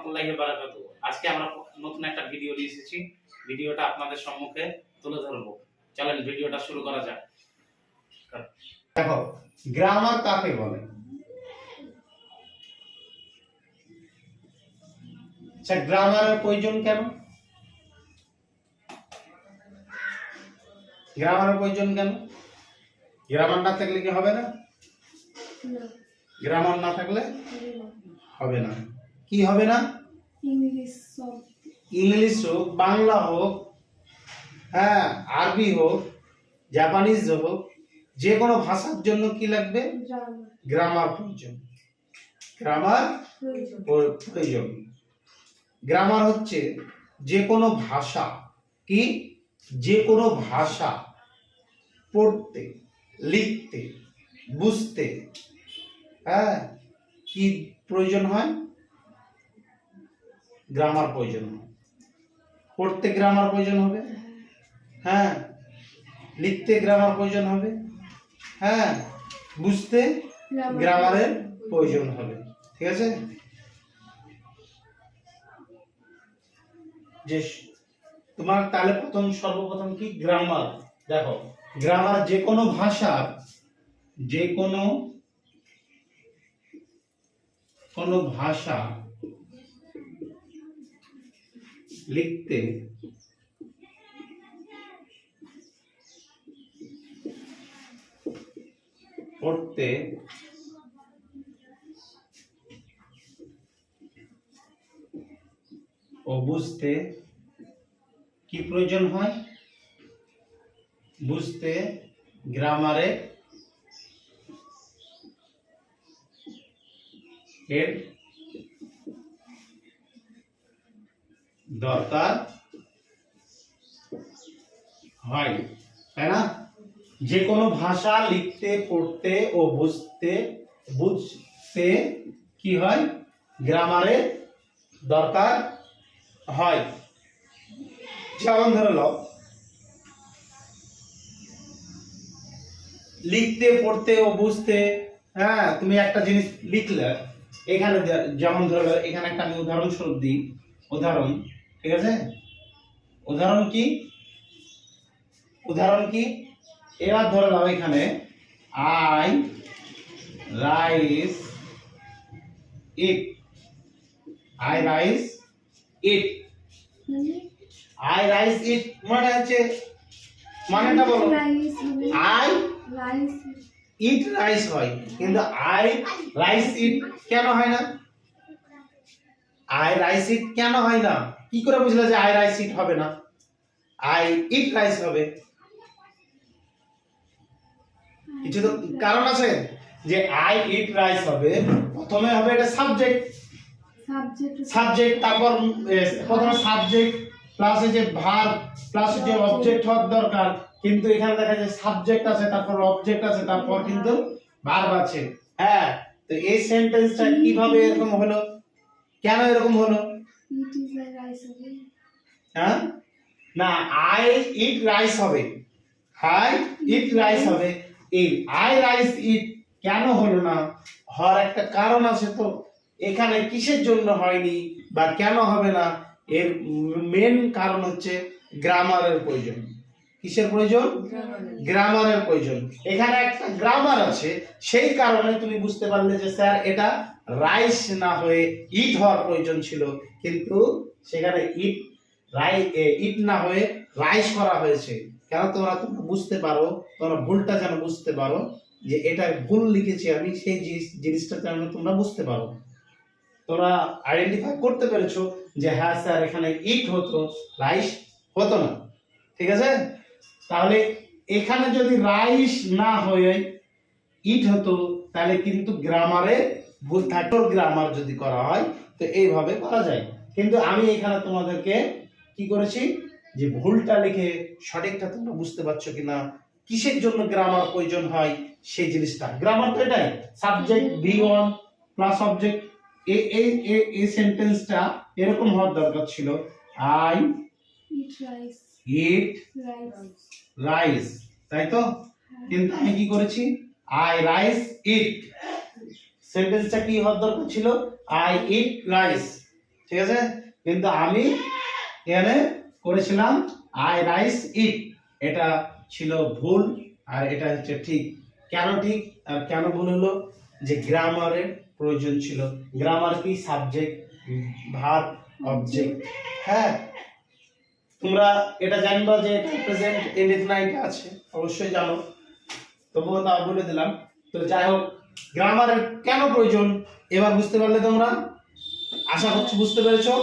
রাহমাতুল্লাহি ওয়া বারাকাতুহু। আজকে আমরা নতুন একটা ভিডিও নিয়ে এসেছি। ভিডিওটা আপনাদের সম্মুখে তুলে ধরবো। চলেন ভিডিওটা শুরু করা যাক। দেখো, গ্রামার কাকে বলে? আচ্ছা, গ্রামারের প্রয়োজন কেন? গ্রামারের প্রয়োজন কেন? গ্রামার না থাকলে কি হবে না? গ্রামার না থাকলে হবে না। কি হবে না? ইংলিশ হোক, বাংলা হোক, হ্যাঁ, আরবি হোক, জাপানিজ হোক, যে কোনো ভাষার জন্য কি লাগবে? গ্রামার প্রয়োজন। গ্রামার প্রয়োজন। গ্রামার হচ্ছে যে কোনো ভাষা, কি যে কোনো ভাষা পড়তে, লিখতে, বুঝতে, হ্যাঁ, কি প্রয়োজন হয়? গ্রামার প্রয়োজন হয়। পড়তে গ্রামার প্রয়োজন হবে, হ্যাঁ, লিখতে গ্রামার প্রয়োজন হবে, হ্যাঁ, বুঝতে গ্রামারের প্রয়োজন হবে। ঠিক আছে? যে তোমার তাহলে সর্বপ্রথম কি গ্রামার? দেখো, গ্রামার যে কোনো ভাষার যে কোনো ভাষা লিখতে, পড়তে, ও বুঝতে কি প্রয়োজন হয়? বুঝতে গ্রামারে এর দরকার হয়, তাই না? যে কোনো ভাষা লিখতে, পড়তে ও বুঝতে কি হয়? গ্রামারের দরকার হয়। যেমন ধরে নাও, লিখতে, পড়তে ও বুঝতে, হ্যাঁ, তুমি একটা জিনিস লিখলে, এখানে যেমন ধরে নাও, এখানে একটা আমি উদাহরণস্বরূপ দিই। উদাহরণ, ঠিক আছে? উদাহরণ কি? এবার ধরে নাও এখানে I rice eat. I rice eat. I rice eat মানে হচ্ছে, মানেটা বলো। আই ইট রাইস হয়, কিন্তু আই রাইস ইট কেন হয় না? আই রাইস ইট কেন হয় না? কি করে বুঝলে যে আই রাইস ইট হবে না? আই ইট রাইস হবে? কিছু তো কারণ আছে যে আই ইট রাইস হবে। প্রথমে হবে এটা সাবজেক্ট, তারপর প্রথমে সাবজেক্ট প্লাস যে ভার্ব প্লাস যে অবজেক্ট হওয়ার দরকার, কিন্তু এখানে দেখা যায় সাবজেক্ট আছে, তারপর অবজেক্ট আছে, তারপর কিন্তু ভার্ব আছে। হ্যাঁ, তো এই সেন্টেন্সটা কিভাবে এরকম হলো? কেন এরকম হলো? হ্যাঁ, না, আই ইট রাইস হবে, আই ইট রাইস হবে। এই আই রাইস ইট কেন হলো না? হওয়ার একটা কারণ আছে। তো এখানে কিসের জন্য হয়নি বা কেন হবে না? এর মেন কারণ হচ্ছে গ্রামারের প্রয়োজন। কিসের প্রয়োজন? গ্রামারের প্রয়োজন। এখানে একটা গ্রামার আছে, সেই কারণে তুমি বুঝতে পারলে যে স্যার এটা রাইস না হয়ে ইট হওয়ার প্রয়োজন ছিল, কিন্তু সেখানে ইট না হয়ে রাইস করা হয়েছে। কেন? তোমরা বুঝতে পারো, তোমরা ভুলটা যেন বুঝতে পারো যে এটা ভুল লিখেছি আমি, সেই জিনিসটা যেন তোমরা বুঝতে পারো। তোমরা আইডেন্টিফাই করতে পেরেছো যে হ্যাঁ স্যার এখানে ইট হতো, রাইস হতো না। ঠিক আছে? তাহলে এখানে যদি রাইস না হয়ে ইট হতো, তাহলে কিন্তু গ্রামারে ভুল থাকতো। গ্রামার যদি করা হয় তো এইভাবে করা যায়, কিন্তু আমি এখানে তোমাদেরকে কি করেছি যে ভুলটা লিখে সঠিকটা তোমরা বুঝতে পারছো কিনা, কিসের জন্য গ্রামার প্রয়োজন হয় সেই জিনিসটা। গ্রামার তো এটাই, সাবজেক্ট V1 প্লাস অবজেক্ট। এই সেন্টেন্সটা এরকম হওয়ার দরকার ছিল, আই ইট রাইস, তাই তো? কিন্তু আমি কি করেছি? আই রাইস ইট। সেন্টেন্সটা কি হওয়ার দরকার ছিল? I eat rice. ঠিক আছে, কিন্তু আমি এখানে করেছিলাম আই রাইস ইট, এটা ছিল ভুল আর এটা হচ্ছে ঠিক। কেন ঠিক আর কেন ভুল হলো, যে গ্রামারের প্রয়োজন ছিল। গ্রামার কি? Subject, verb, object. হ্যাঁ, তোমরা এটা জানবা যে প্রেজেন্ট ইনডিফিনাইট আছে, অবশ্যই জানো, তবুও তা বলে দিলাম। তো যাই হোক, গ্রামারের কেন প্রয়োজন এবার বুঝতে পারলে তোমরা? আশা করছি বুঝতে পেরেছো।